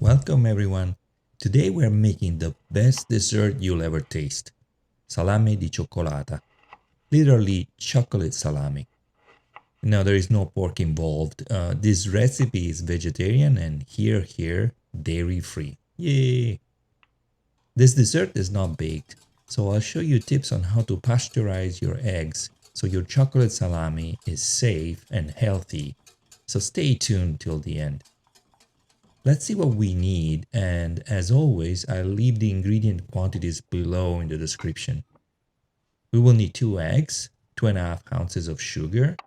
Welcome everyone. Today we're making the best dessert you'll ever taste. Salame di cioccolata. Literally chocolate salami. Now there is no pork involved. This recipe is vegetarian and here, dairy free. Yay! This dessert is not baked, so I'll show you tips on how to pasteurize your eggs so your chocolate salami is safe and healthy. So stay tuned till the end. Let's see what we need, and as always, I'll leave the ingredient quantities below in the description. We will need 2 eggs, 2.5 ounces of sugar,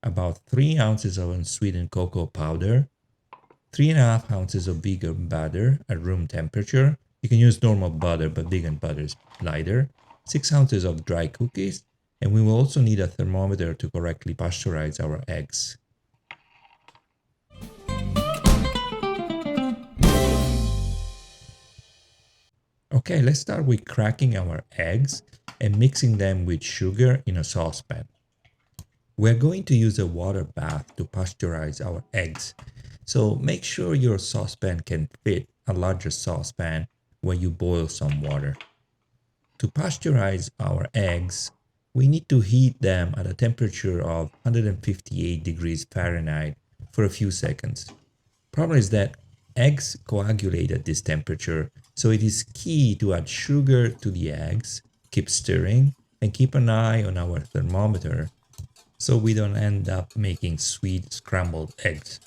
about 3 ounces of unsweetened cocoa powder, 3.5 ounces of vegan butter at room temperature. You can use normal butter, but vegan butter is lighter, 6 ounces of dry cookies, and we will also need a thermometer to correctly pasteurize our eggs. Okay, let's start with cracking our eggs and mixing them with sugar in a saucepan. We're going to use a water bath to pasteurize our eggs, so make sure your saucepan can fit a larger saucepan when you boil some water. To pasteurize our eggs, we need to heat them at a temperature of 158 degrees Fahrenheit for a few seconds. Problem is that eggs coagulate at this temperature, so it is key to add sugar to the eggs, keep stirring, and keep an eye on our thermometer so we don't end up making sweet scrambled eggs.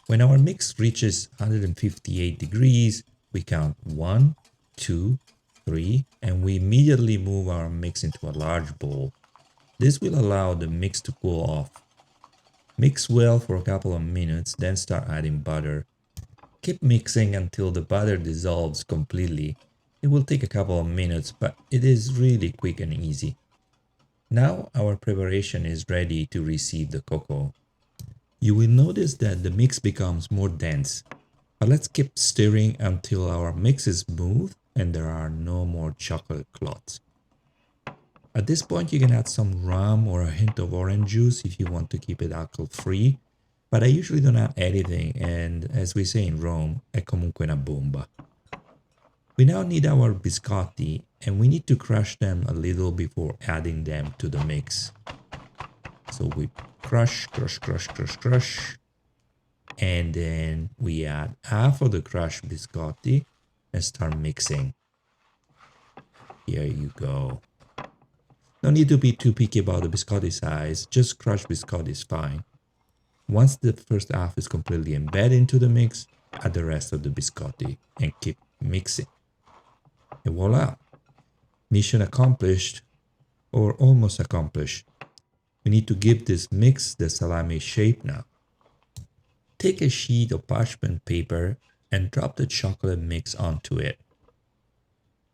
When our mix reaches 158 degrees, we count 1, 2, 3, and we immediately move our mix into a large bowl. This will allow the mix to cool off. Mix well for a couple of minutes, then start adding butter. Keep mixing until the butter dissolves completely. It will take a couple of minutes, but it is really quick and easy. Now our preparation is ready to receive the cocoa. You will notice that the mix becomes more dense, but let's keep stirring until our mix is smooth and there are no more chocolate clots. At this point you can add some rum or a hint of orange juice if you want to keep it alcohol free, but I usually don't add anything, and as we say in Rome, è comunque una bomba. We now need our biscotti, and we need to crush them a little before adding them to the mix. So we crush, and then we add half of the crushed biscotti and start mixing. Here you go. No need to be too picky about the biscotti size, just crushed biscotti is fine. Once the first half is completely embedded into the mix, add the rest of the biscotti and keep mixing. And voila! Mission accomplished, or almost accomplished. We need to give this mix the salami shape now. Take a sheet of parchment paper and drop the chocolate mix onto it.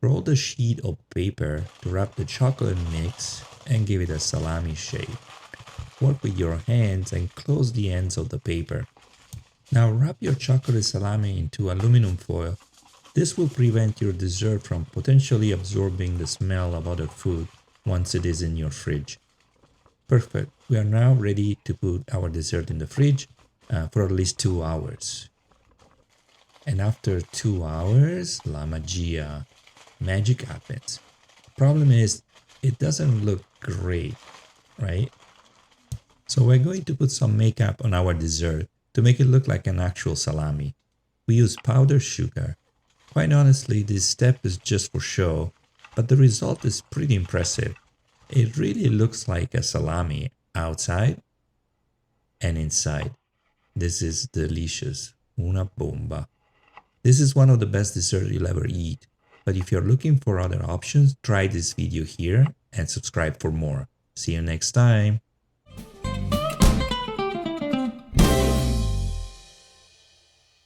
Roll the sheet of paper to wrap the chocolate mix and give it a salami shape. Work with your hands and close the ends of the paper. Now wrap your chocolate salami into aluminum foil. This will prevent your dessert from potentially absorbing the smell of other food once it is in your fridge. Perfect. We are now ready to put our dessert in the fridge for at least 2 hours. And after 2 hours, la magia, magic happens. Problem is, it doesn't look great, right? So we're going to put some makeup on our dessert to make it look like an actual salami. We use powdered sugar. Quite honestly, this step is just for show, but the result is pretty impressive. It really looks like a salami outside and inside. This is delicious. Una bomba. This is one of the best desserts you'll ever eat. But if you're looking for other options, try this video here and subscribe for more. See you next time.